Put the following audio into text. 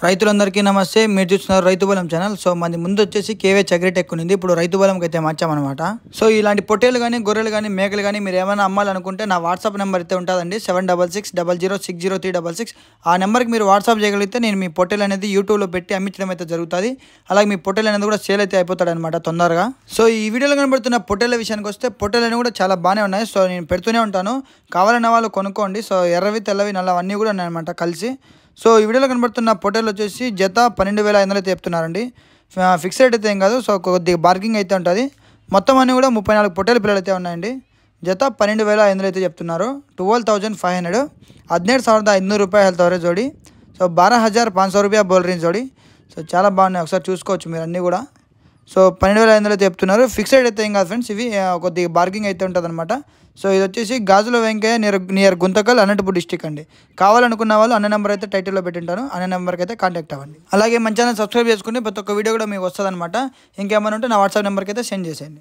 రైతులందరికీ నమస్తే. మీరు చూస్తున్నారు రైతు బలం ఛానల్. సో మంది ముందు వచ్చేసి కేవే చగ్రిటెక్ ఉంది. ఇప్పుడు రైతు బలంకి అయితే మార్చామన్నమాట. సో ఇలాంటి పొట్టేలు కానీ గొర్రెలు కానీ మేకలు కానీ మీరు ఏమైనా అమ్మాలనుకుంటే నా వాట్సాప్ నెంబర్ అయితే ఉంటుందండి 7660060366. ఆ నెంబర్కి మీరు వాట్సాప్ చేయగలిగితే నేను మీ పొట్టేలు అనేది యూట్యూబ్లో పెట్టి అమ్మించడం అయితే జరుగుతుంది. అలాగే మీ పొట్టేలు అనేది కూడా సేల్ అయితే అయిపోతాడు అనమాట తొందరగా. సో ఈ వీడియోలో కనబడుతున్న పొట్టేల విషయానికి వస్తే పొట్టేలు అనేవి కూడా చాలా బాగానే ఉన్నాయి. సో నేను పెడుతూనే ఉంటాను, కావాలన్న వాళ్ళు కొనుక్కోండి. సో ఎర్రవి తెల్లవి నల్లవి అన్నీ కూడా ఉన్నాయన్నమాట కలిసి. సో ఈ వీడియోలో కనబడుతున్న పొట్టేలు వచ్చేసి జత 12,500 అయితే చెప్తున్నారండి. ఫిక్స్ రేట్ అయితే ఏం కాదు. సో కొద్దిగా బార్గింగ్ అయితే ఉంటుంది. మొత్తం అన్నీ కూడా 34 పొట్టేలు పిల్లలు అయితే ఉన్నాయండి. జత 12,500 అయితే చెప్తున్నారు. 12,500 17,500 रुपये हेल्थ जोड़ी. సో 12,500 रुपया बोल रही जोड़ी. సో చాలా బాగున్నాయి, ఒకసారి చూసుకోవచ్చు మీరు అన్నీ కూడా. సో 12,500 అయితే చెప్తున్నారు. ఫిక్స్డ్ అయితే ఏం కాదు ఫ్రెండ్స్, ఇవి కొద్దిగా బార్గింగ్ అయితే ఉంటుంది అనమాట. సో ఇది వచ్చేసి గాజుల వెంకయ్య నియర్ గుంతకల్ అనంతపూర్ డిస్టిక్ అండి. కావాలనుకున్న వాళ్ళు అన్న నెంబర్ అయితే టైటిల్లో పెట్టింటాను, అన్న నెంబర్కి అయితే కాంటాక్ట్ అవ్వండి. అలాగే మన ఛానల్ సబ్స్క్రైబ్ చేసుకుని ప్రతి ఒక్క వీడియో కూడా మీకు వస్తుంది అనమాట. ఇంకేమైనా ఉంటే నా వాట్సాప్ నెంబర్కి అయితే సెండ్ చేసేయండి.